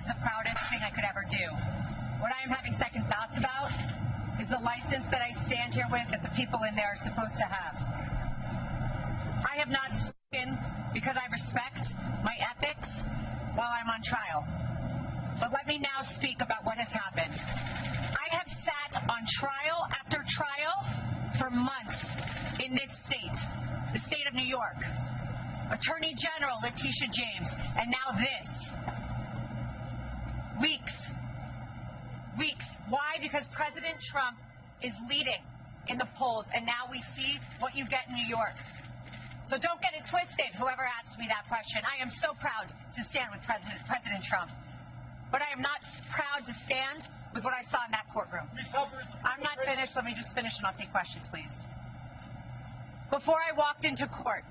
is the proudest thing I could ever do. What I am having second thoughts about is the license that I stand here with that the people in there are supposed to have. I have not spoken because I respect my ethics while I'm on trial. But let me now speak about what has happened. I have sat on trial after trial for months in this state, the state of New York. Attorney General Letitia James, and now this. Weeks. Why? Because President Trump is leading in the polls, and now we see what you get in New York. So don't get it twisted, whoever asked me that question. I am so proud to stand with President Trump. But I am not proud to stand with what I saw in that courtroom. I'm not finished. Let me just finish and I'll take questions, please. Before I walked into court,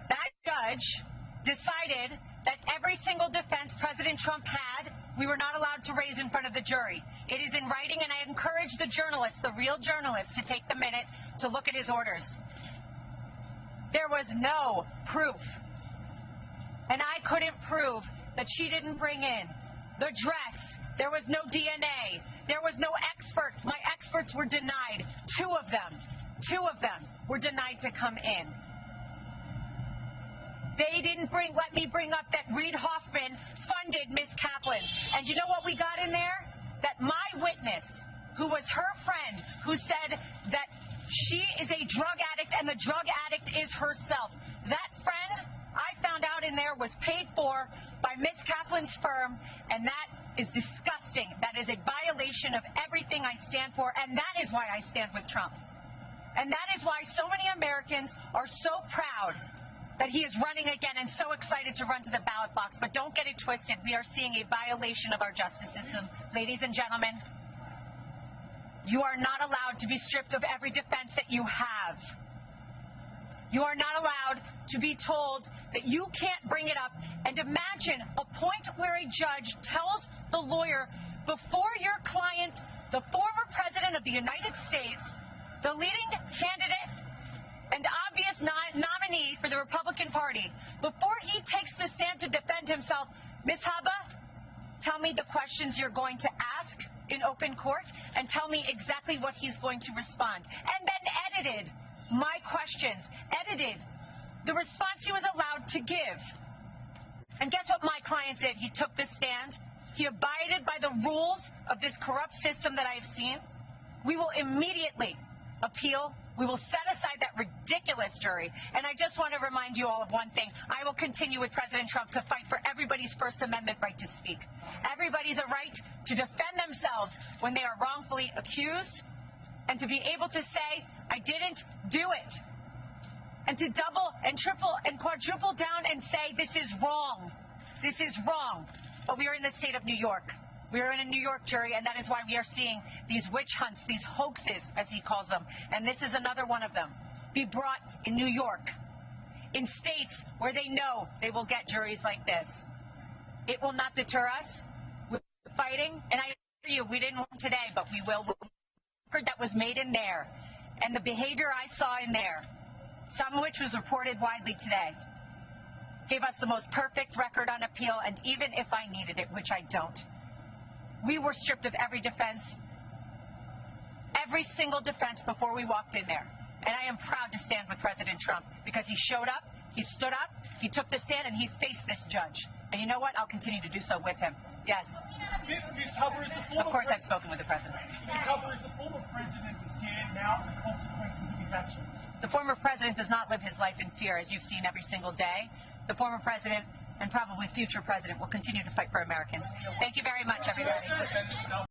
that judge decided that every single defense President Trump had, we were not allowed to raise in front of the jury. It is in writing, and I encourage the journalists, the real journalists, to take the minute to look at his orders. There was no proof, and I couldn't prove that she didn't bring in the dress. There was no DNA. There was no expert. My experts were denied. Two of them were denied to come in. They didn't let me bring up that Reid Hoffman funded Ms. Kaplan. And you know what we got in there? That my witness, who was her friend, who said that she is a drug addict and the drug addict is herself. That friend, I found out in there, was paid for by Ms. Kaplan's firm, and that is disgusting. That is a violation of everything I stand for, and that is why I stand with Trump. And that is why so many Americans are so proud that he is running again and so excited to run to the ballot box. But don't get it twisted. We are seeing a violation of our justice system. Ladies and gentlemen, you are not allowed to be stripped of every defense that you have. You are not allowed to be told that you can't bring it up. And imagine a point where a judge tells the lawyer, before your client, the former president of the United States, the leading candidate and obvious nominee for the Republican Party, before he takes the stand to defend himself, Ms. Habba, tell me the questions you're going to ask in open court and tell me exactly what he's going to respond. And then edited my questions, edited the response he was allowed to give. And guess what my client did? He took the stand. He abided by the rules of this corrupt system that I have seen. We will immediately appeal. We will set aside that ridiculous jury. And I just want to remind you all of one thing. I will continue with President Trump to fight for everybody's First Amendment right to speak. Everybody's a right to defend themselves when they are wrongfully accused, and to be able to say, I didn't do it. And to double and triple and quadruple down and say, this is wrong. This is wrong. But we are in the state of New York. We are in a New York jury, and that is why we are seeing these witch hunts, these hoaxes, as he calls them. And this is another one of them. Be brought in New York, in states where they know they will get juries like this. It will not deter us. We're fighting, and I assure you, we didn't win today, but we will. The record that was made in there, and the behavior I saw in there, some of which was reported widely today, gave us the most perfect record on appeal, and even if I needed it, which I don't. We were stripped of every defense, every single defense before we walked in there. And I am proud to stand with President Trump because he showed up, he stood up, he took the stand, and he faced this judge. And you know what? I'll continue to do so with him. Yes. Ms. Hubbard, of course I've spoken with the president. Ms. Hubbard, is the former president to stand now the consequences of his actions? The former president does not live his life in fear, as you've seen every single day. The former president and probably future president will continue to fight for Americans. Thank you very much, everybody.